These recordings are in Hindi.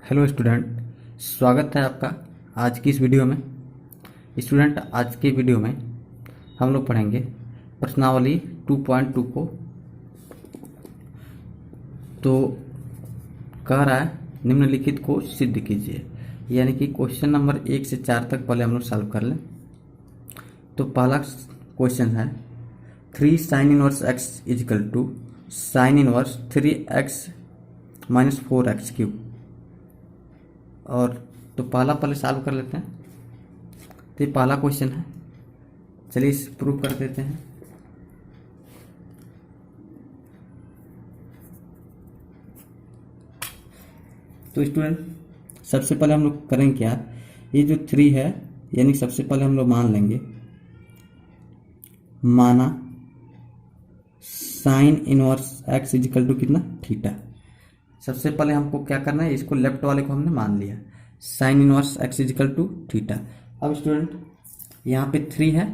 हेलो स्टूडेंट, स्वागत है आपका आज की इस वीडियो में। स्टूडेंट, आज की वीडियो में हम लोग पढ़ेंगे प्रश्नावली 2.2 को। तो कह रहा है निम्नलिखित को सिद्ध कीजिए, यानी कि क्वेश्चन नंबर 1 से 4 तक पहले हम लोग सॉल्व कर लें। तो पहला क्वेश्चन है 3 sine inverse x equal to sine inverse 3x minus 4x cube. और तो पहला पहले सॉल्व कर लेते हैं। तो ये पहला क्वेश्चन है, चलिए इसे प्रूव कर देते हैं। तो स्टूडेंट, सबसे पहले हम लोग करेंगे क्या, ये जो 3 है यानी सबसे पहले हम लोग मान लेंगे, माना sine inverse x equal to कितना, थीटा। सबसे पहले हमको क्या करना है, इसको लेफ्ट वाले को हमने मान लिया, sine inverse x equal to theta. अब स्टूडेंट यहाँ पे 3 है,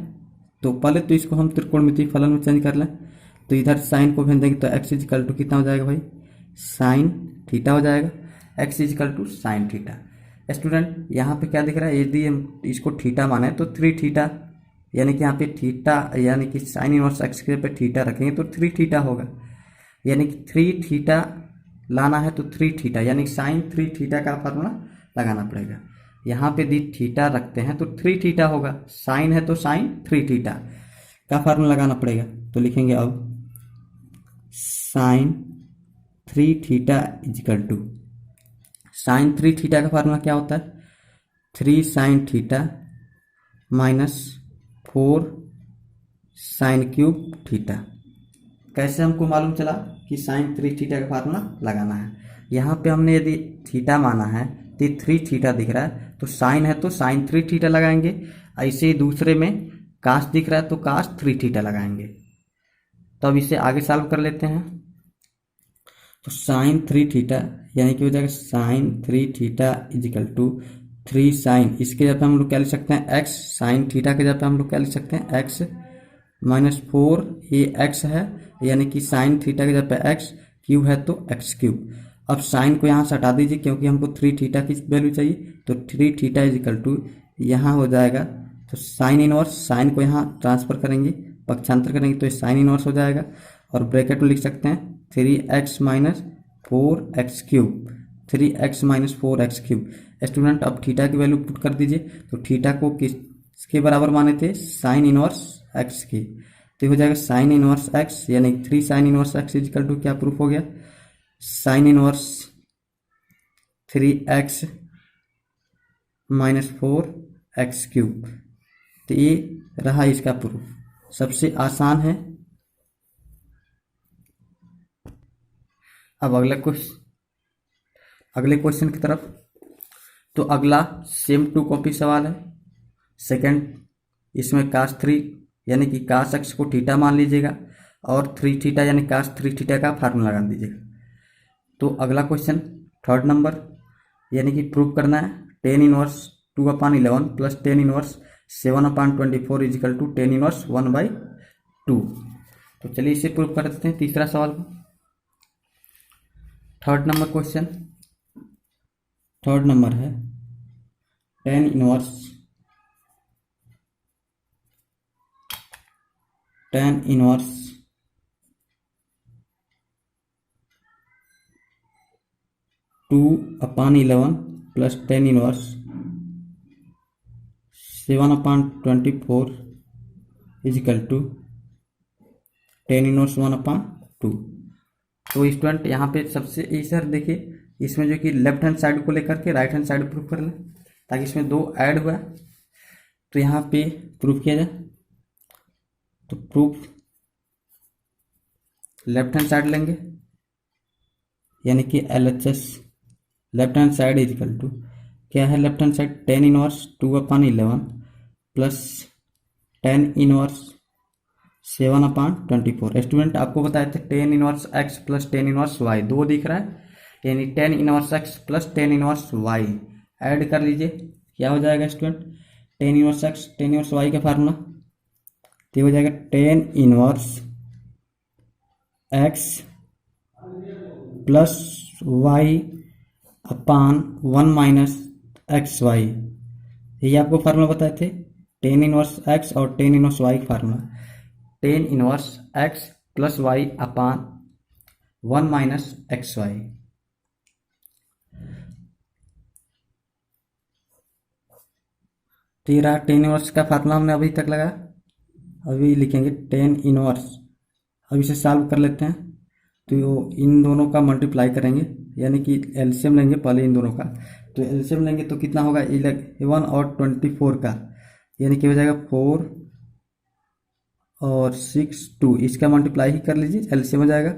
तो पहले तो इसको हम त्रिकोणमितीय फलन में चेंज कर लें। तो इधर साइन को भेज देंगे तो एक्स इजिकल टू कितना हो जाएगा भाई, साइन थीटा हो जाएगा, x equal to sine theta. Student यहाँ पे क्या दिख रहा है, यदि हम इसको थीटा माने तो 3 थीटा, यानी कि यहाँ पे थीटा यानी कि साइन इनवर्स एक्स के पे थीटा रखेंगे तो 3 थीटा होगा, यानी कि 3 थीटा लाना है तो 3 थीटा यानी साइन 3 थीटा का फार्मूला लगाना पड़ेगा। यहाँ पे यदि थीटा रखते हैं तो 3 थीटा होगा, साइन है तो साइन 3 थीटा का फार्मूला लगाना पड़ेगा। तो लिखेंगे अब sine 3 theta equal to, sine 3 theta का फार्मूला क्या होता है, 3 sine theta minus 4 sine cube theta. कैसे हमको मालूम चला कि साइन 3 थीटा का फार्मूला लगाना है। यहाँ पे हमने यदि थीटा माना है तो 3 थीटा दिख रहा है, तो साइन है तो साइन 3 थीटा लगाएंगे। ऐसे ही दूसरे में काश दिख रहा है तो काश 3 थीटा लगाएंगे। तो अब इसे आगे सॉल्व कर लेते हैं। तो साइन 3 थीटा यानी कि हो जाएगा sine 3 theta equal to 3 sine, इसके जगह पे हम लोग क्या लिख सकते हैं, एक्स, साइन थीटा के जगह पे हम लोग क्या लिख सकते हैं, एक्स माइनस 4, ये एक्स है यानी कि साइन थीटा के जगह पे एक्स, क्यूब है तो एक्स क्यूब। अब साइन को यहाँ से हटा दीजिए क्योंकि हमको 3 थीटा की वैल्यू चाहिए, तो 3 थीटा इजिकल टू यहाँ हो जाएगा, तो साइन इनवर्स, साइन को यहाँ ट्रांसफर करेंगे, पक्षांतर करेंगे तो साइन इनवर्स हो जाएगा। और ब्रैकेट में लिख सकते हैं 3x minus 4x cube, 3x minus 4x cube. Student अब थीटा की वैल्यू पुट कर दीजिए, तो थीटा को किसके बराबर माने थे, साइन इनवर्स एक्स की। तो हो जाएगा साइन इनवर्स एक्स यानी 3 sine inverse x equal to क्या प्रूफ हो गया, sign inverse 3x minus 4x cube. तो ये रहा इसका प्रूफ, सबसे आसान है। अब अगले क्वेश्चन की तरफ। तो अगला सेम टू कॉपी सवाल है। सेकंड, इसमें कास 3 यानी कि कास एक्स को थीटा मान लीजिएगा और 3 थीटा यानी कास 3 थीटा का फार्मूला लगा दीजिएगा। तो अगला क्वेश्चन थर्ड नंबर, यानी कि प्रूव करना है tan inverse 2/11 plus tan inverse 7/24 is equal to tan inverse 1/2। तो चलिए इसे प्रूव कर देते हैं तीसरा सवाल को। Third number question, third number है tan inverse 2/11 plus tan inverse 7/24 is equal to tan inverse 1/2। तो स्टूडेंट यहाँ पे सबसे ये सर देखिए, इसमें जो कि लेफ्ट हैंड साइड को लेकर के राइट हैंड साइड प्रूफ कर लें, ताकि इसमें 2 ऐड हुआ। तो यहाँ पे प्रूफ किया जाए, तो प्रूफ लेफ्ट हैंड साइड लेंगे यानी कि LHS left hand side is equal to क्या है, left hand side tan inverse 2/11 plus tan inverse 7/24। Student आपको बताए थे tan inverse x plus tan inverse y, 2 दिख रहा है यानी tan inverse x plus tan inverse y add कर लीजिए, क्या हो जाएगा student, tan inverse x tan inverse y का फार्मूला, तो हो जाएगा tan inverse x plus y upon 1 minus x y, ये आपको फार्मूला बताए थे टेन इनवर्स एक्स और टेन इनवर्स वाई का formula. Tan inverse x plus y upon 1 minus x y. तो ये रहा टेन इनवर्स का फार्मूला हमने अभी तक लगाया। अभी लिखेंगे टेन इनवर्स। अब इसे सॉल्व कर लेते हैं। तो इन दोनों का मल्टीप्लाई करेंगे, यानी कि एलसीएम लेंगे पहले इन दोनों का। तो एलसीएम लेंगे तो कितना होगा 11 और 24 का, यानी कि हो जाएगा 4 और 6 2। इसका मल्टीप्लाई ही कर लीजिए, एलसीएम हो जाएगा।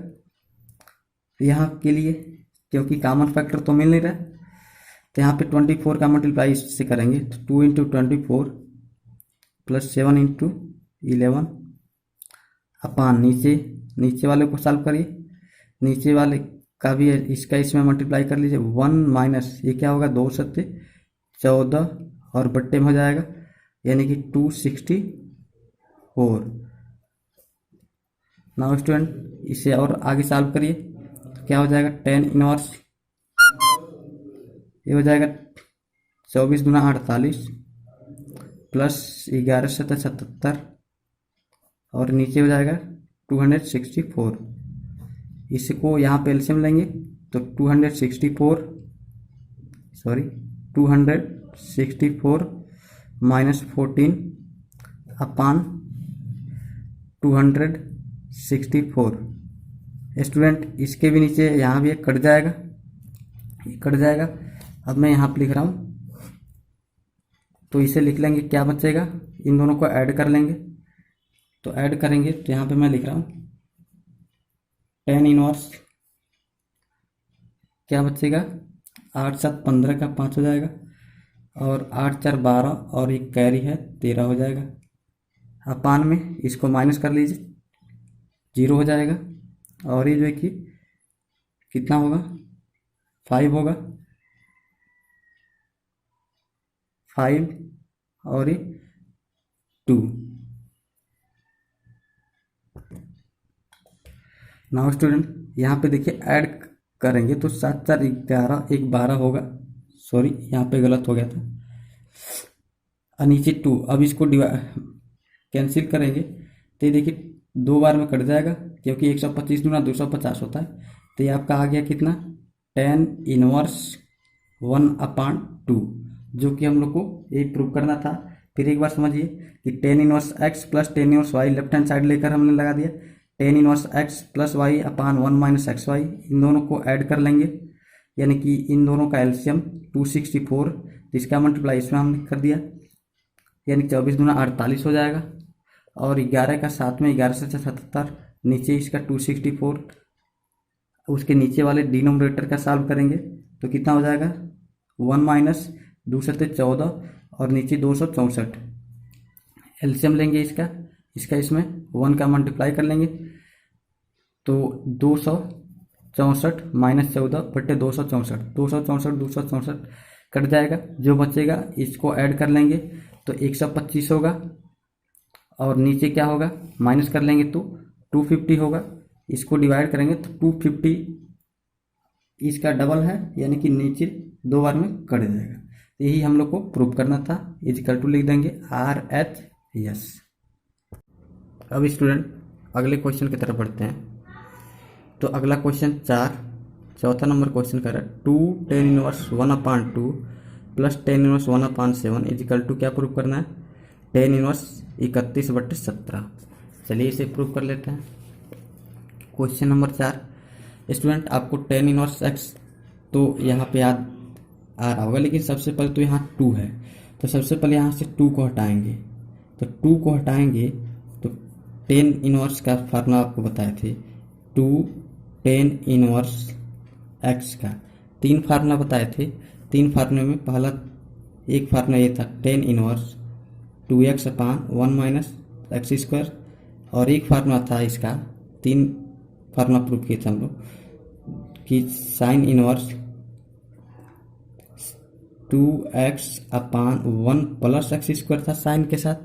यहाँ के लिए क्योंकि कॉमन फैक्टर तो मिल नहीं रहा, तो यहाँ पे 24 का मल्टीप्लाई इससे करेंगे तो 2 इंटू 24 प्लस 7 इंटू 11 अपान नीचे वाले को सॉल्व करिए, नीचे वाले का भी इसका इसमें मल्टीप्लाई कर लीजिए। 1 माइनस ये क्या होगा 2 सत्ते 14 और बट्टे में हो जाएगा, यानी कि 264। नाउ स्टूडेंट इसे और आगे सॉल्व करिए तो क्या हो जाएगा टेन इनवर्स, ये हो जाएगा 24 गुना 48 प्लस 11 सत्तर 77 और नीचे हो जाएगा 264। इसको यहाँ पे एलसीएम लेंगे तो 264 माइनस 14 अपान 264। स्टूडेंट इसके भी नीचे यहाँ भी एक कट जाएगा। अब मैं यहाँ पे लिख रहा हूँ तो इसे लिख लेंगे, क्या बचेगा इन दोनों को ऐड कर लेंगे। तो ऐड करेंगे तो यहाँ पे मैं लिख रहा हूँ टेन इनवर्स, क्या बचेगा 8 7 15 का 5 हो जाएगा और 8 4 12 और एक कैरी है 13 हो जाएगा। अपान में इसको माइनस कर लीजिए 0 हो जाएगा और ये जो है कि कितना होगा 5 होगा, 5 और ये 2। नाउ स्टूडेंट यहाँ पे देखिए ऐड करेंगे तो 7 4 11 एक 12 होगा, सॉरी यहाँ पे गलत हो गया था, और नीचे 2। अब इसको कैंसिल करेंगे तो ये देखिए 2 बार में कट जाएगा क्योंकि 125 गुना 250 होता है। तो ये आपका आ गया कितना 10 इनवर्स 1 अपान 2, जो कि हम लोग को ये प्रूव करना था। फिर एक बार समझिए कि 10 inverse x plus 10 inverse y left hand side लेकर हमने लगा दिया 10 inverse x plus y upon 1 minus x y. इन दोनों को ऐड कर लेंगे, यानी कि इन दोनों का एलसीएम 264, इसका मल्टीप्लाई इसमें हमने कर दिया, यानी 24 गुना 48 हो जाएगा और 11 का साथ में 11 से 77, नीचे इसका 264। उसके नीचे वाले डिनोमिनेटर का सॉल्व करेंगे तो कितना हो जाएगा 1 माइनस 2 सत्ते 14 और नीचे 264। एलसीएम लेंगे इसका इसमें 1 का मल्टीप्लाई कर लेंगे तो 264 माइनस 14 बटे 264 कट जाएगा। जो बचेगा इसको ऐड कर लेंगे तो 125 होगा और नीचे क्या होगा माइनस कर लेंगे तो 250 होगा। इसको डिवाइड करेंगे तो 250 इसका डबल है, यानी कि नीचे 2 बार में कट जाएगा। यही हम लोग को प्रूव करना था। इक्वल टू लिख देंगे RHS। अब स्टूडेंट अगले क्वेश्चन की तरफ बढ़ते हैं। तो अगला क्वेश्चन चौथा नंबर क्वेश्चन कर रहा है 2 10 inverse 1 upon 2 plus 10 inverse 1 upon 7 equal to क्या प्रूव करना है 10 इनवर्स 31/17। चलिए इसे प्रूव कर लेते हैं। क्वेश्चन नंबर 4 स्टूडेंट आपको 10 इनवर्स एक्स तो यहाँ पे याद आ रहा होगा, लेकिन सबसे पहले तो यहाँ 2 है, तो सबसे पहले यहाँ से 2 को हटाएंगे। तो 2 को हटाएंगे तो 10 इनवर्स का फार्मूला आपको बताए थे 2 10 इनवर्स एक्स का 3 फार्मूला बताए थे। 3 फार्मूले में पहला एक फार्मूला ये था 10 inverse 2x upon 1 minus x square, और एक फार्मूला था इसका 3 फार्मूला प्रूव किए थे हम लोग कि sine inverse 2x upon 1 plus x square था साइन के साथ,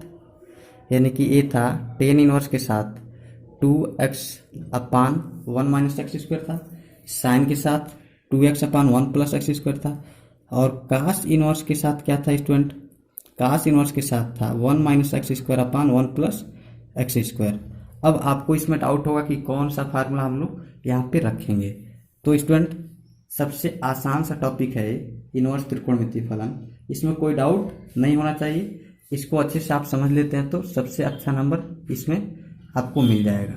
यानी कि ये था 10 इनवर्स के साथ 2x upon 1 minus x square था साइन के साथ, 2x upon 1 plus x square था, और कास इनवर्स के साथ क्या था स्टूडेंट, कास इनवर्स के साथ था 1 minus x square upon 1 plus x square. अब आपको इसमें डाउट होगा कि कौन सा फार्मूला हम लोग यहाँ पे रखेंगे। तो स्टूडेंट सबसे आसान सा टॉपिक है इनवर्स त्रिकोणमितीय फलन, इसमें कोई डाउट नहीं होना चाहिए। इसको अच्छे से आप समझ लेते हैं तो सबसे अच्छा नंबर इसमें आपको मिल जाएगा।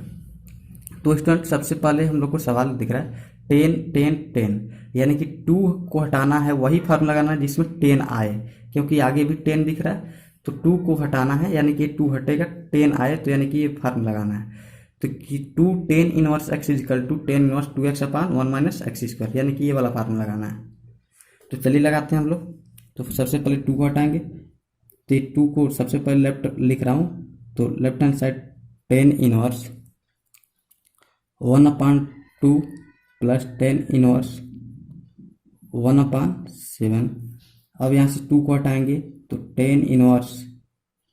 तो स्टूडेंट सबसे पहले हम लोग को सवाल दिख रहा है 10 10 10, यानी कि 2 को हटाना है, वही फार्मूला लगाना है जिसमें 10 आए, क्योंकि आगे भी 10 दिख रहा है, तो 2 को हटाना है यानी कि 2 हटेगा 10 आए, तो यानी कि ये फार्मूला लगाना है। तो कि 2 10 inverse x equal to 10 inverse 2x upon 1 minus x square, यानी कि ये वाला फार्मूला लगाना है। तो चलिए लगाते हैं हम लोग। तो सबसे पहले 2 को हटाएंगे, तो 2 को सबसे पहले लेफ्ट लिख रहा हूँ, तो left hand side 10 inverse 1 upon 2 plus 10 inverse 1 upon 7। अब यहाँ से 2 को हटाएंगे तो 10 इनवर्स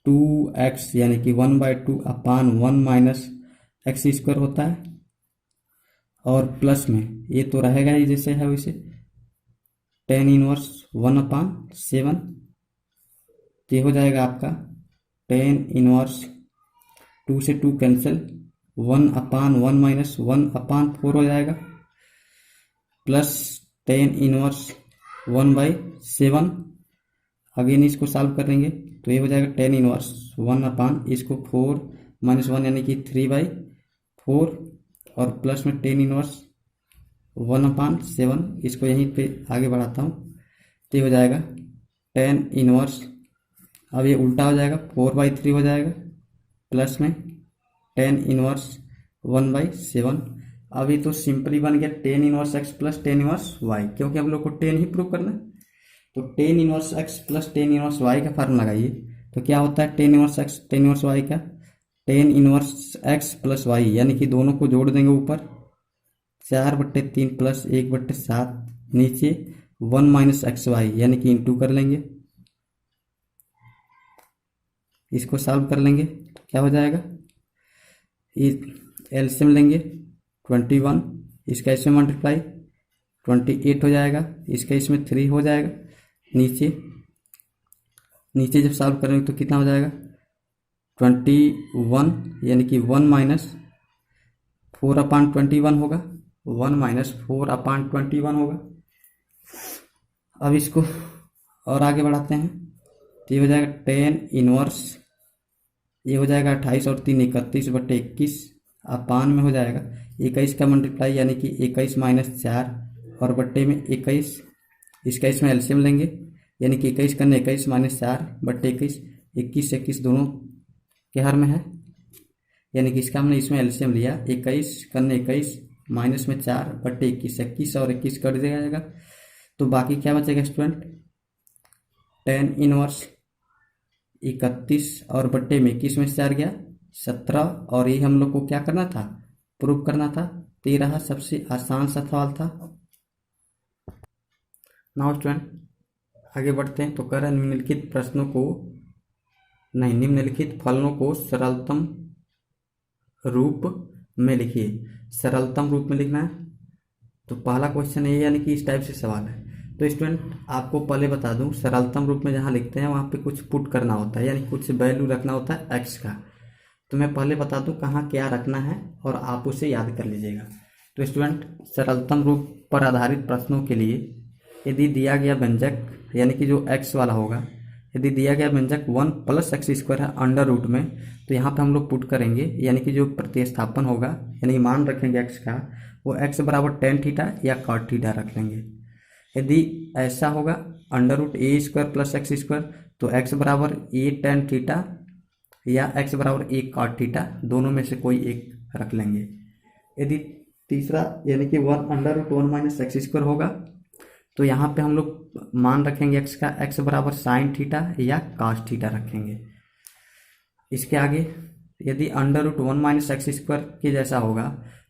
2x यानी कि 1/2 अपान 1 माइनस एक्स स्क्वायर होता है, और प्लस में ये तो रहेगा ही जैसे है वैसे 10 इनवर्स 1 अपान 7, तो ये हो जाएगा आपका 10 इनवर्स 2 से 2 कैंसिल 1 अपान 1 माइनस 1 अपान 4 हो जाएगा, प्लस 10 इनवर्स 1/7। अगेन इसको सॉल्व करेंगे तो ये हो जाएगा 10 इनवर्स 1 अपान इसको 4 माइनस 1 यानी कि 3/4, और प्लस में 10 इनवर्स 1 अपान 7, इसको यहीं पे आगे बढ़ाता हूँ, तो ये हो जाएगा 10 इनवर्स, अब ये उल्टा हो जाएगा 4/3 हो जाएगा, प्लस में 10 इनवर्स 1/7। अब ये तो सिंपली बन गया 10 inverse x plus 10 inverse y, क्योंकि हम लोग को 10 ही प्रूव करना है। तो 10 inverse x plus 10 inverse y का फार्मूला लगाइए, तो क्या होता है 10 इनवर्स एक्स 10 इनवर्स वाई का 10 इनवर्स एक्स प्लस वाई, यानी कि दोनों को जोड़ देंगे ऊपर 4/3 प्लस 1/7, नीचे 1 माइनस एक्स वाई यानी कि इंटू कर लेंगे, इसको सॉल्व कर लेंगे तो क्या हो जाएगा, एलसीएम लेंगे 21, इसका इसमें मल्टीप्लाई 28 हो जाएगा, इसका इसमें 3 हो जाएगा, नीचे नीचे जब सॉल्व करेंगे तो कितना हो जाएगा 21, यानी कि 1 माइनस 4 अपान 21 होगा, 1 माइनस 4 अपान 21 होगा। अब इसको और आगे बढ़ाते हैं, तो ये हो जाएगा 10 इनवर्स, ये हो जाएगा 28 और 3 31/21 अपान में हो जाएगा 21 का मल्टीप्लाई यानी कि 21 माइनस 4 और बट्टे में 21, इसका इसमें एलसीएम लेंगे यानी कि 21 करने 21 माइनस 4/21, 21 21 दोनों के हर में है, यानी कि इसका हमने इसमें एलसीएम लिया 21 करने 21 माइनस में 4/21, 21 और 21 कट जाएगा, तो बाकी क्या बचेगा स्टूडेंट 10 इनवर्स 31 और बट्टे में 21 में से 4 गया 17, और ये हम लोग को क्या करना था प्रूव करना था, 13 सबसे आसान सा सवाल था। नाउ स्टूडेंट आगे बढ़ते हैं, तो कह रहा है निम्नलिखित प्रश्नों को नहीं निम्नलिखित फलनों को सरलतम रूप में लिखिए। सरलतम रूप में लिखना है, तो पहला क्वेश्चन ये यानी कि इस टाइप से सवाल है। तो स्टूडेंट आपको पहले बता दूं सरलतम रूप में जहाँ लिखते हैं वहाँ पे कुछ पुट करना होता है, यानी कुछ वैल्यू रखना होता है एक्स का। तो मैं पहले बता दूं कहाँ क्या रखना है और आप उसे याद कर लीजिएगा। तो स्टूडेंट सरलतम रूप पर आधारित प्रश्नों के लिए यदि दिया गया व्यंजक यानी कि जो एक्स वाला होगा, यदि दिया गया व्यंजक 1 प्लस एक्स स्क्वायर है अंडर रूट में, तो यहाँ पे हम लोग पुट करेंगे यानी कि जो प्रतिस्थापन होगा यानी मान रखेंगे एक्स का वो एक्स बराबर टेन थीटा या कॉट थीटा रख लेंगे। यदि ऐसा होगा अंडर रूट ए स्क्वायर प्लस एक्स स्क्वायर, तो एक्स बराबर ए टेन थीटा या एक्स बराबर ए कॉट थीटा, दोनों में से कोई एक रख लेंगे। यदि तीसरा यानी कि 1 under root 1 minus x square होगा, तो यहाँ पे हम लोग मान रखेंगे एक्स का एक्स बराबर साइन थीटा या कास थीटा रखेंगे। इसके आगे यदि under root 1 minus x square के जैसा होगा,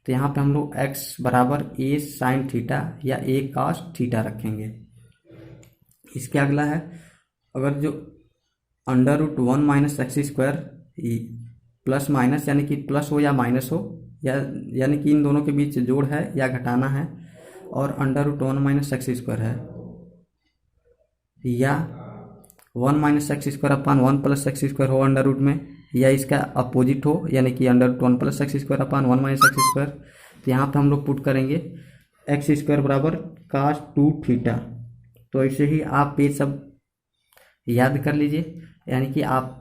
तो यहाँ पे हम लोग एक्स बराबर ए साइन थीटा या ए कास थीटा रखेंगे। इसके अगला है अगर जो under root 1 minus x square plus minus यानी कि प्लस हो या माइनस हो, या यानी कि इन दोनों के बीच जोड़ है या घटाना है, और under root 1 minus x square है, या 1 minus x square upon 1 plus x square हो अंडर रूट में, या इसका अपोजिट हो यानी कि under root 1 plus x square upon 1 minus x square. तो यहाँ पे हम लोग पुट करेंगे एक्स स्क्वायर बराबर कास 2 थीटा। तो ऐसे ही आप ये सब याद कर लीजिए, यानी कि आप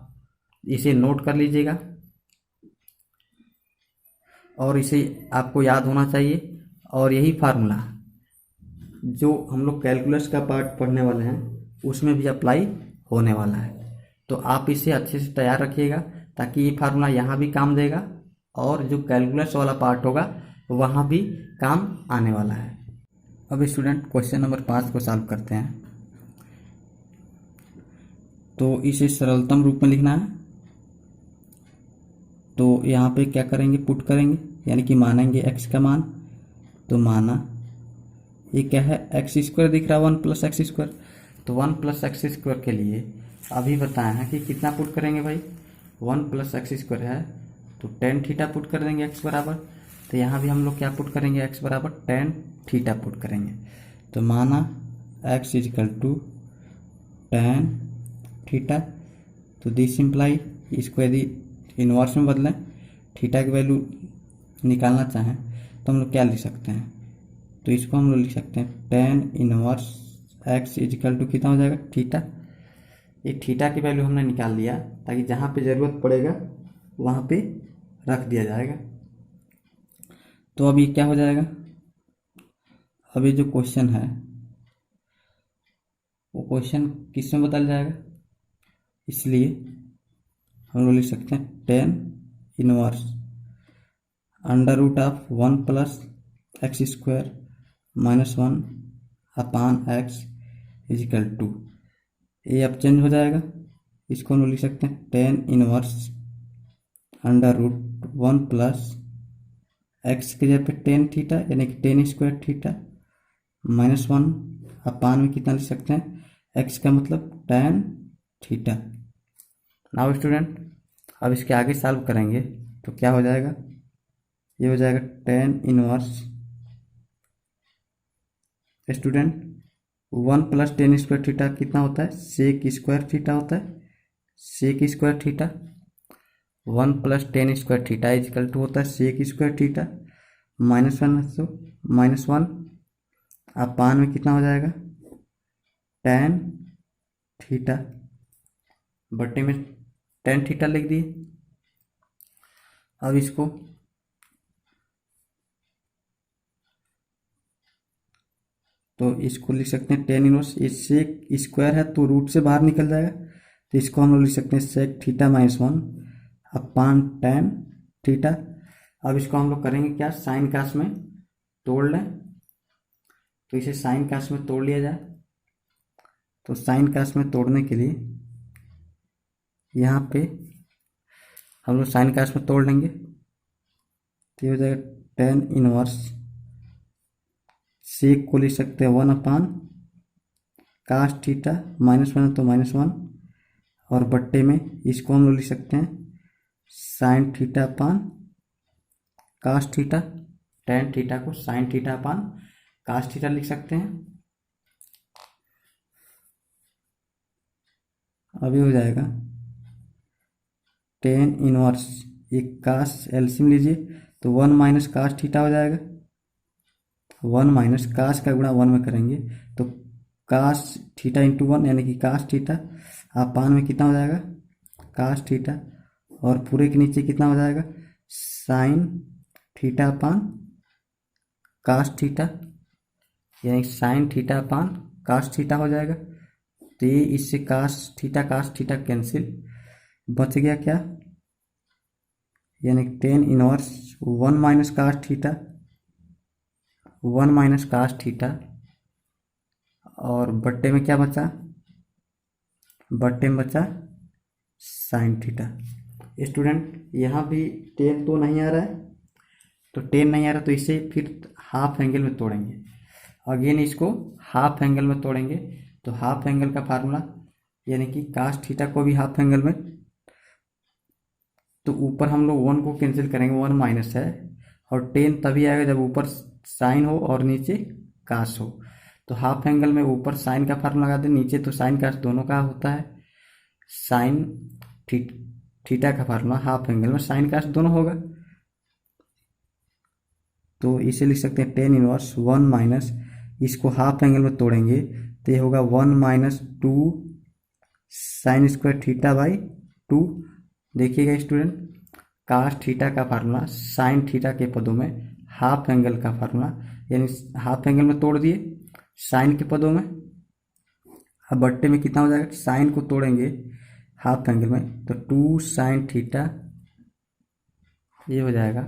इसे नोट कर लीजिएगा और इसे आपको याद होना चाहिए। और यही फार्मूला जो हम लोग कैलकुलस का पार्ट पढ़ने वाले हैं उसमें भी अप्लाई होने वाला है। तो आप इसे अच्छे से तैयार रखिएगा ताकि ये फार्मूला यहाँ भी काम देगा और जो कैलकुलस वाला पार्ट होगा वहाँ भी काम आने वाला है। अब स्टूडेंट क्वेश्चन नंबर 5 को सॉल्व करते हैं। तो इसे सरलतम रूप में लिखना है। तो यहाँ पे क्या करेंगे, पुट करेंगे यानी कि मानेंगे x का मान। तो माना ये क्या है, एक्स स्क्वायर दिख रहा है 1 प्लस एक्स स्क्वायर। तो 1 प्लस एक्स स्क्वायर के लिए अभी बताया है कि कितना पुट करेंगे भाई, 1 प्लस एक्स स्क्वायर है तो टेन थीटा पुट कर देंगे x बराबर। तो यहाँ भी हम लोग क्या पुट करेंगे, x बराबर टेन थीटा पुट करेंगे। तो माना x equal to tan theta. तो दिस इम्प्लाई, इसको यदि इन्वर्स में बदलें, थीटा की वैल्यू निकालना चाहें तो हम लोग क्या लिख सकते हैं, तो इसको हम लोग लिख सकते हैं tan inverse x equal to कितना हो जाएगा, थीटा। ये थीटा की वैल्यू हमने निकाल लिया ताकि जहाँ पे ज़रूरत पड़ेगा वहाँ पे रख दिया जाएगा। तो अब ये क्या हो जाएगा, अब ये जो क्वेश्चन है वो क्वेश्चन किस में बदल जाएगा, इसलिए हम लोग लिख सकते हैं tan inverse under root of 1 plus x square minus 1 upon x equal to, ये अब चेंज हो जाएगा, इसको हम लोग लिख सकते हैं tan inverse under root 1 plus x की जगह पे टेन थीटा यानी कि tan square theta minus 1 upon में कितना लिख सकते हैं, एक्स का मतलब टेन थीटा। नाउ स्टूडेंट अब इसके आगे सॉल्व करेंगे तो क्या हो जाएगा, ये हो जाएगा tan inverse student 1 plus tan square theta कितना होता है, सेक स्क्वायर थीटा होता है, sec square theta. 1 plus tan square theta equal to होता है सेक स्क्वायर थीटा माइनस 1, तो माइनस 1 अपान में कितना हो जाएगा, टेन थीटा बटे में टेन थीटा लिख दिए। अब इसको तो इसको लिख सकते हैं टेन इनवर्स, ये सेक स्क्वायर है तो रूट से बाहर निकल जाएगा, तो इसको हम लोग लिख सकते हैं सेक थीटा माइनस 1 अपान टेन थीटा। अब इसको हम लोग करेंगे क्या, साइन कास में तोड़ लें। तो इसे साइन कास में तोड़ लिया जाए। तो साइन कास में तोड़ने के लिए यहाँ पे हम लोग साइन कास में तोड़ लेंगे, तो ये हो जाएगा टेन इनवर्स सेक को लिख सकते हैं 1 अपान कास थीटा माइनस 1 तो माइनस 1 और बट्टे में इसको हम लोग लिख सकते हैं sine theta upon cos theta. Tan theta को sine theta upon cos theta लिख सकते हैं। अभी हो जाएगा टेन इनवर्स, ये कास एलसीएम लीजिए तो 1 माइनस कास थीटा हो जाएगा, 1 माइनस कास का गुणा 1 में करेंगे तो कास थीटा इंटू 1 यानी कि कास थीटा अपान में कितना हो जाएगा, कास थीटा और पूरे के नीचे कितना हो जाएगा, sine theta upon cos theta यानी sine theta upon cos theta हो जाएगा। तो ये इससे कास थीटा कैंसिल, बच गया क्या, यानी tan inverse 1 minus cos theta, 1 minus cos theta और बट्टे में क्या बचा, बट्टे में बचा साइन थीटा। स्टूडेंट यहाँ भी टेन तो नहीं आ रहा है, तो टेन नहीं आ रहा तो इसे फिर हाफ एंगल में तोड़ेंगे, अगेन इसको हाफ एंगल में तोड़ेंगे। तो हाफ एंगल का फार्मूला यानी कि कास थीटा को भी हाफ एंगल में, तो ऊपर हम लोग 1 को कैंसिल करेंगे, 1 माइनस है और टेन तभी आएगा जब ऊपर साइन हो और नीचे कास हो। तो हाफ एंगल में ऊपर साइन का फार्मूला लगा दें, नीचे तो साइन कास दोनों का होता है। साइन थीटा का फार्मूला हाफ एंगल में साइन कास दोनों होगा, तो इसे लिख सकते हैं टेन इनवर्स 1 माइनस, इसको हाफ एंगल में तोड़ेंगे तो ये होगा 1 minus 2 sine square theta by 2। देखिएगा स्टूडेंट, कास थीटा का फार्मूला साइन थीटा के पदों में हाफ एंगल का फार्मूला, यानी हाफ एंगल में तोड़ दिए साइन के पदों में। अब बट्टे में कितना हो जाएगा, साइन को तोड़ेंगे हाफ एंगल में तो 2 साइन थीटा, ये हो जाएगा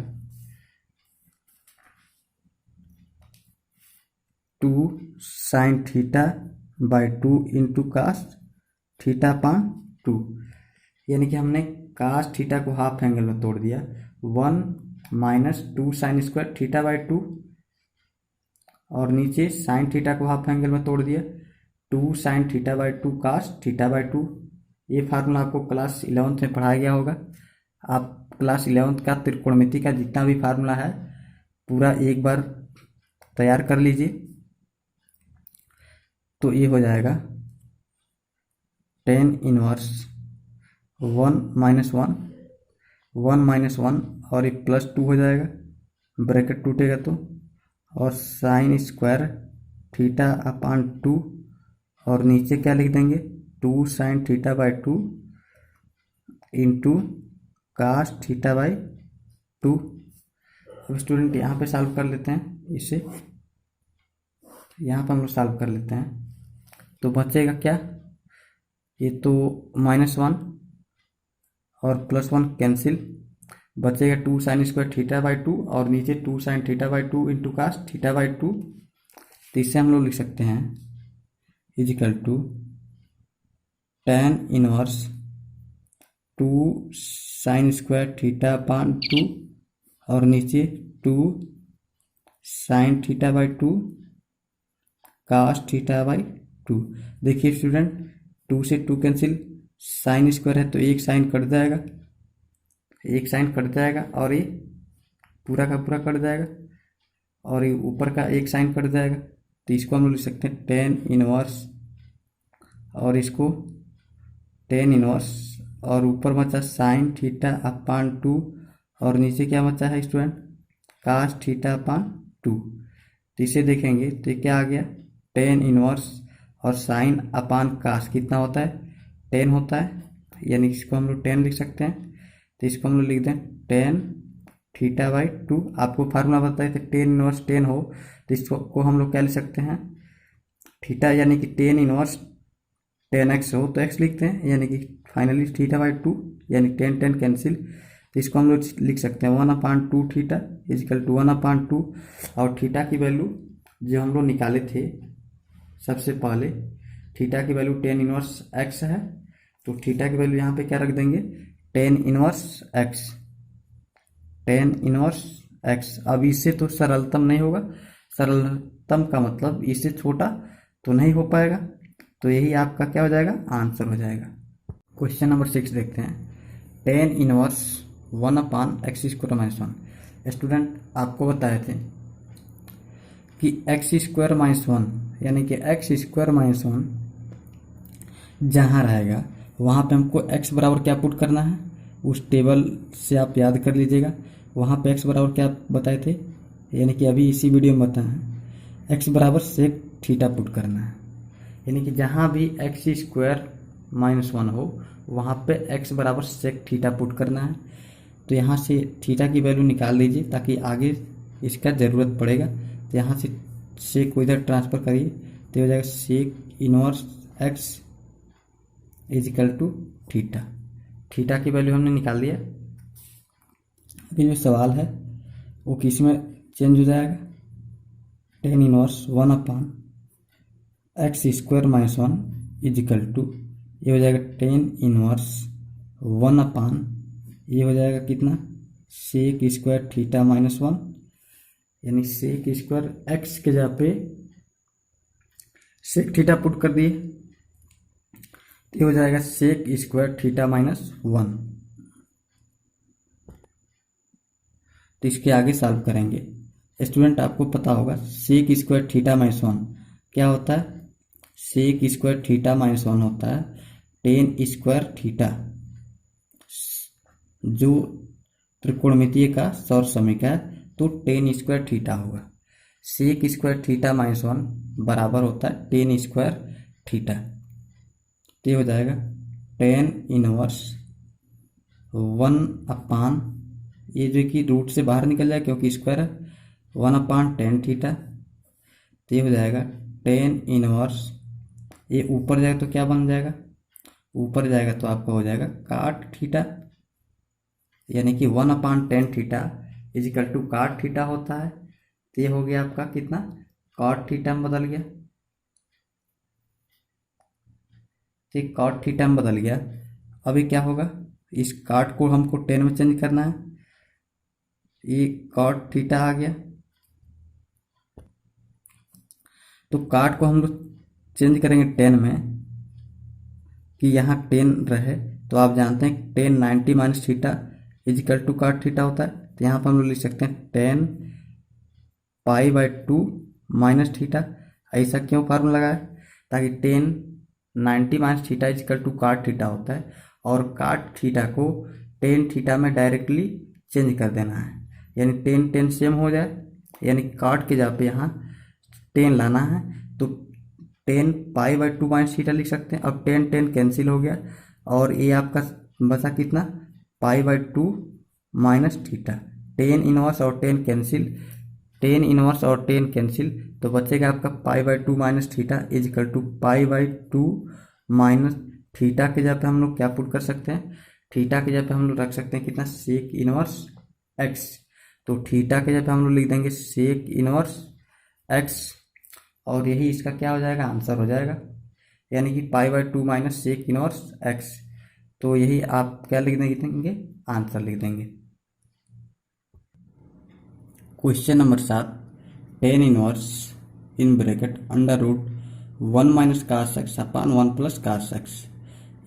2 sine theta by 2 into cos theta upon 2। यानी कि हमने कास थीटा को हाफ एंगल में तोड़ दिया, 1 minus 2 sine square theta by 2, और नीचे साइन थीटा को हाफ एंगल में तोड़ दिया 2 sine theta by 2 cos theta by 2। ये फार्मूला आपको क्लास 11th में पढ़ाया गया होगा। आप क्लास 11th का त्रिकोणमिति का जितना भी फार्मूला है पूरा एक बार तैयार कर लीजिए। तो ये हो जाएगा टेन इनवर्स 1 माइनस 1, 1 माइनस 1 और एक प्लस 2 हो जाएगा, ब्रैकेट टूटेगा तो, और साइन स्क्वायर थीटा अपान 2, और नीचे क्या लिख देंगे 2 sine theta by 2 into cos theta by 2। अब स्टूडेंट यहाँ पे सॉल्व कर लेते हैं, इसे यहाँ पर हम लोग सॉल्व कर लेते हैं तो बचेगा क्या, ये तो -1 और +1 कैंसिल, बचेगा 2 साइन स्क्वायर थीटा बाई 2 और नीचे 2 sine theta by 2 into cos theta by 2। तो इससे हम लोग लिख सकते हैं equal to tan inverse 2 sine square theta upon 2 और नीचे 2 sine theta by 2 cos theta by 2। देखिए स्टूडेंट, 2 से 2 कैंसिल, साइन स्क्वायर है तो एक साइन कट जाएगा, एक साइन कट जाएगा और ये पूरा का पूरा कट जाएगा, और ये ऊपर का एक साइन कट जाएगा। तो इसको हम लोग लिख सकते हैं टेन इनवर्स, और इसको टेन इनवर्स, और ऊपर बचा साइन थीटा अपान 2 और नीचे क्या बचा है स्टूडेंट, कास थीटा अपान 2। तो इसे देखेंगे तो ये क्या आ गया, टेन इनवर्स और साइन अपान कास कितना होता है, 10 होता है, यानी इसको हम लोग 10 लिख सकते हैं। तो इसको हम लोग लिख दें टेन थीटा बाई 2। आपको फार्मूला बताए थे टेन इनवर्स 10 हो, तो इसको हम लोग क्या लिख सकते हैं, थीटा यानी कि टेन इनवर्स 10x हो तो x लिखते हैं, यानी कि फाइनली थीटा बाई 2 यानी 10 कैंसिल। तो इसको हम लोग लिख सकते हैं 1/2 थीटा इजिकल टू 1/2, और थीटा की वैल्यू जो हम लोग निकाले थे सबसे पहले, थीटा की वैल्यू टेन इनवर्स x है, तो थीटा की वैल्यू यहाँ पे क्या रख देंगे, tan inverse x, tan inverse x। अब इससे तो सरलतम नहीं होगा, सरलतम का मतलब इससे छोटा तो नहीं हो पाएगा, तो यही आपका क्या हो जाएगा, आंसर हो जाएगा। क्वेश्चन नंबर 6 देखते हैं, टेन इनवर्स 1/x² - 1। स्टूडेंट आपको बताए थे कि x² - 1 यानी कि x² - 1 जहाँ रहेगा वहाँ पे हमको x बराबर क्या पुट करना है, उस टेबल से आप याद कर लीजिएगा। वहाँ पे x बराबर क्या बताए थे, यानी कि अभी इसी वीडियो में बताया है, x बराबर सेक थीटा पुट करना है, यानी कि जहाँ भी x² - 1 हो वहाँ पे x बराबर सेक थीटा पुट करना है। तो यहाँ से थीटा की वैल्यू निकाल लीजिए ताकि आगे इसका ज़रूरत पड़ेगा। तो यहाँ से सेक को इधर ट्रांसफ़र करिए तो हो जाएगा sec inverse x equal to theta. Theta की वैल्यू हमने निकाल दिया। अभी जो सवाल है वो किस में चेंज हो जाएगा, tan inverse 1/x² - 1 is equal to ये हो जाएगा टेन इनवर्स 1 ये हो जाएगा कितना, सेक स्क्वायर थीटा माइनस 1, यानी सेक स्क्वायर x के जगह पे सेक थीटा पुट कर दिए, ये हो जाएगा सेक स्क्वायर थीटा -1। तो इसके आगे सॉल्व करेंगे। स्टूडेंट आपको पता होगा sec square theta minus one क्या होता है, sec square theta minus one होता है टेन स्क्वायर थीटा, जो त्रिकोणमितीय का सौर समीकरण है तो टेन स्क्वायर थीटा होगा। Sec square theta minus one बराबर होता है टेन स्क्वायर थीटा, तो ये हो जाएगा टेन इनवर्स वन अपान, ये जो कि रूट से बाहर निकल जाए क्योंकि स्क्वायर है, वन अपान टेन थीटा, तो ये हो जाएगा टेन इनवर्स, ये ऊपर जाएगा तो क्या बन जाएगा, ऊपर जाएगा तो आपका हो जाएगा काट थीटा, यानी कि one upon tan theta equal to cot theta होता है, तो ये हो गया आपका कितना, कॉट थीटा में बदल गया, ठीक कॉट थीटा में बदल गया। अभी क्या होगा, इस काट को हमको टेन में चेंज करना है, ये कॉट थीटा आ गया, तो काट को हम लोग चेंज करेंगे टेन में कि यहाँ टेन रहे, तो आप जानते हैं tan 90 minus theta equal to cot theta होता है, तो यहाँ पर हम लोग लिख सकते हैं tan pi by two minus theta. ऐसा क्यों फार्मूला लगाया, ताकि tan 90 minus theta equal to cot theta होता है, और काट थीटा को टेन थीटा में डायरेक्टली चेंज कर देना है, यानी टेन टेन सेम हो जाए, यानी काट के जहाँ पे यहाँ टेन लाना है तो ten pi by two minus theta लिख सकते हैं। अब टेन टेन कैंसिल हो गया और ये आपका बचा कितना, pi by two minus theta, tan inverse और टेन कैंसिल, टेन इनवर्स और टेन कैंसिल, तो बचेगा आपका pi by two minus theta equal to pi by two minus theta के जगह पे हम लोग क्या पुट कर सकते हैं, थीटा के जगह पे हम लोग रख सकते हैं कितना, सेक इनवर्स एक्स, तो थीटा के जगह पे हम लोग लिख देंगे सेक इनवर्स एक्स, और यही इसका क्या हो जाएगा, आंसर हो जाएगा, यानी कि pi by two minus sec inverse x, तो यही आप क्या लिख देंगे, आंसर लिख देंगे। Question number 7, tan inverse in bracket under root one minus cos x upon one plus cos x,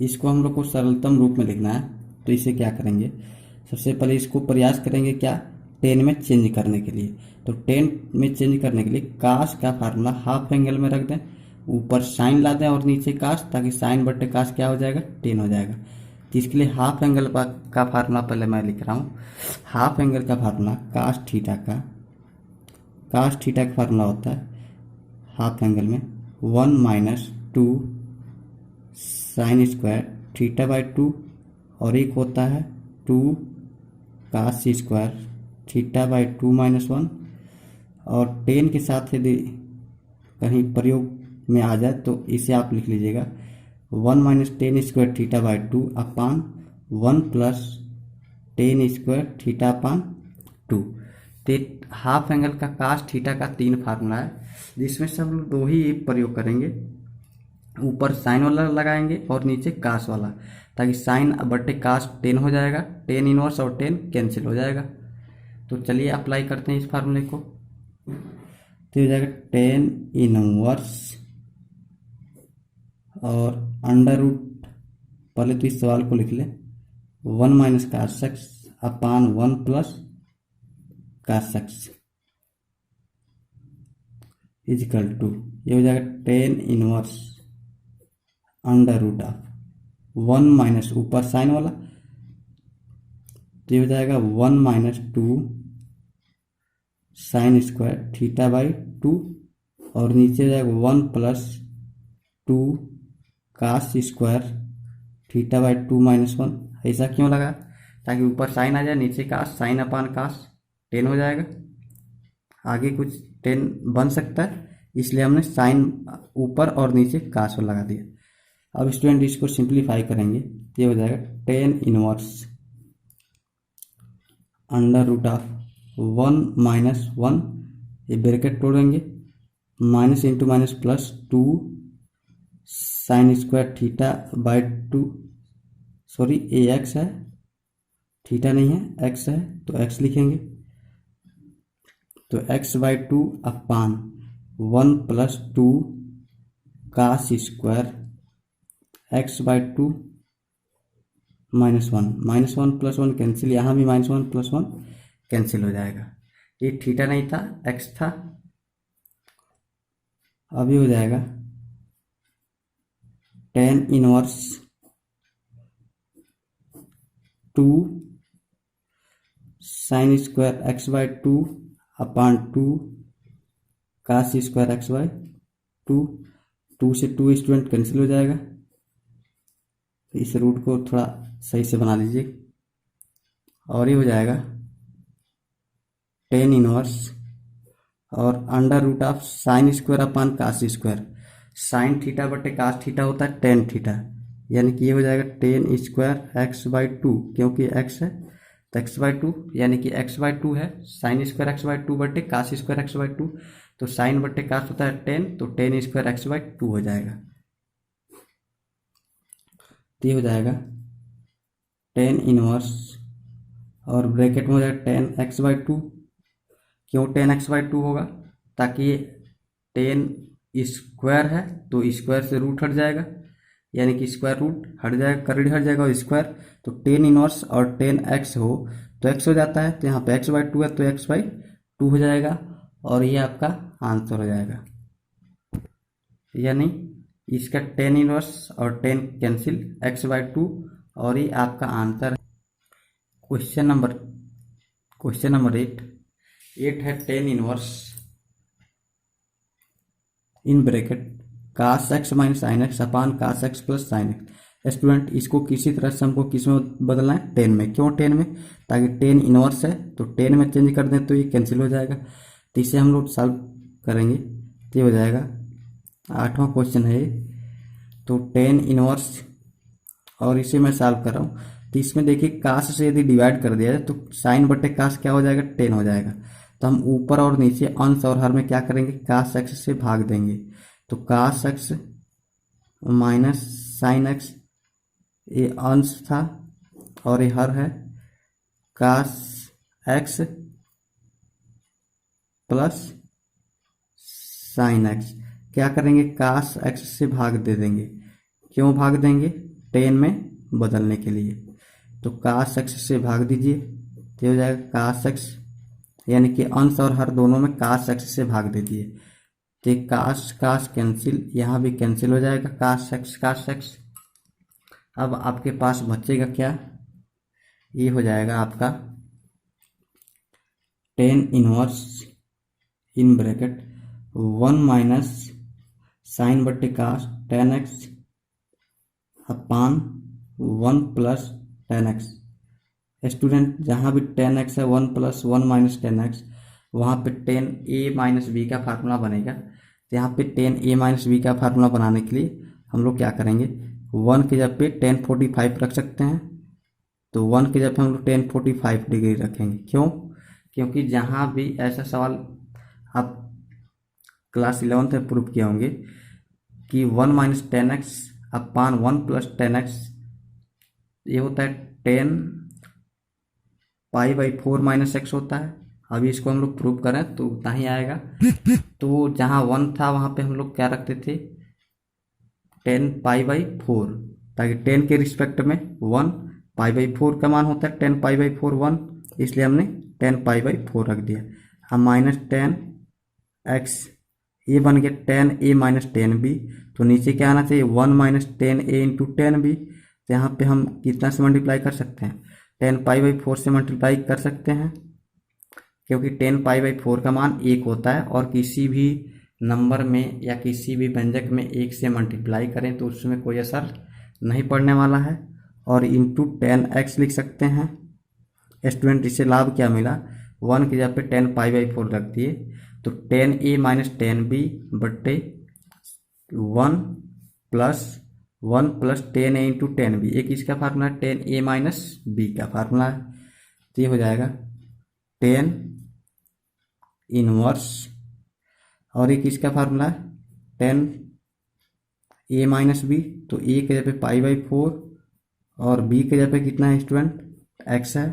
इसको हम लोग को सरलतम रूप में लिखना है, तो इसे क्या करेंगे, सबसे पहले इसको प्रयास करेंगे क्या, टेन में चेंज करने के लिए, तो टेन में चेंज करने के लिए कास का फार्मूला हाफ एंगल में रख दें, ऊपर साइन ला दें और नीचे कास, ताकि साइन बटे कास क्या हो जाएगा, टेन हो जाएगा। तो इसके लिए हाफ एंगल का फार्मूला पहले मैं लिख रहा हूँ, हाफ एंगल का फार्मूला कास थीटा का फार्मूला होता है हाफ एंगल में one minus two sine square theta by two, और एक होता है two cos square theta by two minus one, और टेन के साथ यदि कहीं प्रयोग में आ जाए तो इसे आप लिख लीजिएगा one minus ten square theta by two upon one plus tan square theta upon two. तो हाफ एंगल का कास थीटा का तीन फार्मूला है, जिसमें से हम लोग दो ही प्रयोग करेंगे, ऊपर साइन वाला लगाएंगे और नीचे कास वाला, ताकि साइन बटे कास टेन हो जाएगा, टेन इनवर्स और टेन कैंसिल हो जाएगा। तो चलिए अप्लाई करते हैं इस फार्मूले को, तो हो जाएगा टेन इनवर्स और अंडर रूट, पहले तो इस सवाल को लिख लें, one minus cos x upon one plus cos x equal to, ये हो जाएगा tan inverse under root of one minus ऊपर साइन वाला, तो ये हो जाएगा one minus two sine square theta by two, और नीचे हो जाएगा one plus two cos square theta by two minus one. ऐसा क्यों लगा, ताकि ऊपर साइन आ जाए, नीचे कास, साइन अपान कास टेन हो जाएगा, आगे कुछ टेन बन सकता है, इसलिए हमने साइन ऊपर और नीचे कास लगा दिया। अब स्टूडेंट इसको सिंप्लीफाई करेंगे, ये हो जाएगा tan inverse under root of one minus one, ये ब्रैकेट तोड़ेंगे, minus into minus plus two sine square theta by two, sorry a x है, थीटा नहीं है, एक्स है, तो एक्स लिखेंगे, तो x by two upon one plus two cos square x by two minus one plus one cancel, यहाँ भी minus one plus one cancel हो जाएगा, ये थीटा नहीं था, एक्स था। अभी हो जाएगा tan inverse 2 sine square x by 2 upon 2 cos square x by 2। 2 से 2 स्टूडेंट कैंसिल हो जाएगा। इस रूट को थोड़ा सही से बना लीजिए। और ये हो जाएगा टेन इनवर्स और under root of sine square upon cos square. Sine theta बटे कास थीटा होता है टेन थीटा, यानी कि ये हो जाएगा टेन स्क्वायर एक्स बाई 2, क्योंकि एक्स है तो एक्स बाई 2, यानी कि एक्स बाई 2 है। साइन स्क्वायर एक्स बाई 2 बटे कास स्क्वायर एक्स बाई 2, तो साइन बटे कास होता है टेन, तो टेन स्क्वायर एक्स बाई 2 हो जाएगा। तो ये हो जाएगा टेन इनवर्स और ब्रैकेट में हो जाएगा टेन एक्स बाई 2। क्यों टेन एक्स बाई 2 होगा? ताकि ये टेन स्क्वायर है तो स्क्वायर से रूट हट जाएगा, यानी कि स्क्वायर रूट हट जाएगा, करंट हट जाएगा और स्क्वायर, तो टेन इनवर्स और टेन एक्स हो तो एक्स हो जाता है, तो यहाँ पे एक्स बाई 2 है तो एक्स बाई 2 हो जाएगा और ये आपका आंसर हो जाएगा। यानी इसका टेन इनवर्स और टेन कैंसिल, एक्स बाई 2, और ये आपका आंसर है। क्वेश्चन नंबर 8 है tan inverse in bracket cos x minus sine x upon cos x plus sine x. Student इसको किसी तरह से हमको किस में बदलना है? टेन में। क्यों टेन में? ताकि टेन इनवर्स है तो टेन में चेंज कर दें तो ये कैंसिल हो जाएगा। तो इसे हम लोग सॉल्व करेंगे तो ये हो जाएगा 8वां क्वेश्चन है ये। तो टेन इनवर्स और इसे मैं सॉल्व कर रहा हूँ, तो इसमें देखिए कास से यदि डिवाइड कर दिया जाए तो साइन बटे कास क्या हो जाएगा? टेन हो जाएगा। तो हम ऊपर और नीचे अंश और हर में क्या करेंगे? कास एक्स से भाग देंगे। तो कास एक्स माइनस साइन एक्स, ये अंश था और ये हर है कास एक्स प्लस साइन एक्स। क्या करेंगे? कास एक्स से भाग दे देंगे। क्यों भाग देंगे? टेन में बदलने के लिए। तो कास एक्स से भाग दीजिए तो हो जाएगा कास एक्स, यानी कि अंश और हर दोनों में कास एक्स से भाग दीजिए। तो कास कास कैंसिल, यहाँ भी कैंसिल हो जाएगा कास एक्स। अब आपके पास बचेगा क्या? ये हो जाएगा आपका tan inverse in bracket 1 minus sine बटे cos tan x upon 1 plus tan x. Student जहाँ भी टेन एक्स है 1 प्लस 1 माइनस टेन एक्स, वहाँ पे टेन ए माइनस बी का फार्मूला बनेगा। तो यहाँ पे टेन ए माइनस बी का फार्मूला बनाने के लिए हम लोग क्या करेंगे? 1 के जगह पे 1045 रख सकते हैं। तो 1 के जगह पे हम लोग 1045 डिग्री रखेंगे। क्यों? क्योंकि जहाँ भी ऐसा सवाल आप क्लास 11th में प्रूव किए होंगे कि 1 minus ten x upon 1 plus tan x, ये होता है 10 पाई बाई 4 माइनस एक्स होता है। अभी इसको हम लोग प्रूव करें तो उतना ही आएगा। तो जहाँ 1 था वहाँ पे हम लोग क्या रखते थे? 10 पाई बाई 4, ताकि 10 के रिस्पेक्ट में 1 पाई बाई 4 का मान होता है 10 पाई बाई 4 1, इसलिए हमने 10 पाई बाई 4 रख दिया। अब माइनस 10 एक्स, ये बन गया 10 ए माइनस 10 बी। तो नीचे क्या आना चाहिए? 1 माइनस 10 ए इंटू 10 बी। तो यहाँ पे हम कितना से मल्टीप्लाई कर सकते हैं? 10 पाई बाई 4 से मल्टीप्लाई कर सकते हैं, क्योंकि 10 पाई बाई 4 का मान 1 होता है और किसी भी नंबर में या किसी भी व्यंजक में 1 से मल्टीप्लाई करें तो उसमें कोई असर नहीं पड़ने वाला है। और इंटू 10x लिख सकते हैं। स्टूडेंट इससे लाभ क्या मिला? 1 की जगह पे 10 पाई बाई 4 रख दिए, तो 10 ए माइनस 10 बी बट्टे 1 प्लस 10 ए इंटू 10 बी। एक इसका फार्मूला है 10 ए माइनस बी का फार्मूला है। तो ये हो जाएगा 10 इनवर्स, और एक इसका फार्मूला है 10 ए माइनस बी। तो ए के जगह पे पाई बाई 4 और बी के जगह पे कितना है स्टूडेंट? एक्स है,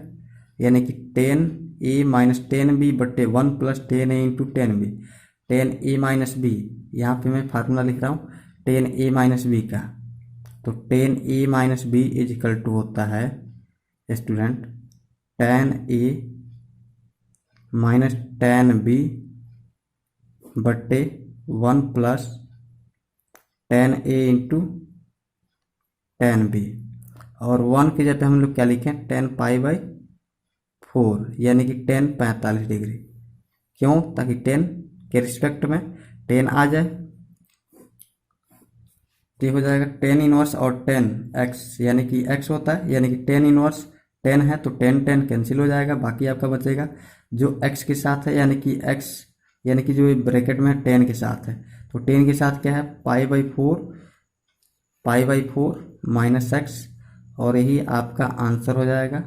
यानी कि 10 ए माइनस 10 बी बट्टे 1 plus 10 A into 10 B. 10 A minus B, यहाँ पे मैं फार्मूला लिख रहा हूँ 10 ए माइनस बी का। तो 10 A minus B is equal to होता है student 10 A minus ten B बट्टे 1 plus ten A into ten B, और 1 की जगह पे हम लोग क्या लिखें, टेन पाई बाई 4, यानी कि टेन 45 डिग्री। क्यों? ताकि टेन के रिस्पेक्ट में टेन आ जाए, तो ये हो जाएगा टेन इनवर्स और टेन एक्स, यानी कि एक्स होता है, यानी कि टेन इनवर्स टेन है तो टेन टेन कैंसिल हो जाएगा, बाकी आपका बचेगा जो एक्स के साथ है, यानी कि एक्स, यानी कि जो ब्रैकेट में टेन के साथ है, तो टेन के साथ क्या है, pi by four minus x, और यही आपका आंसर हो जाएगा।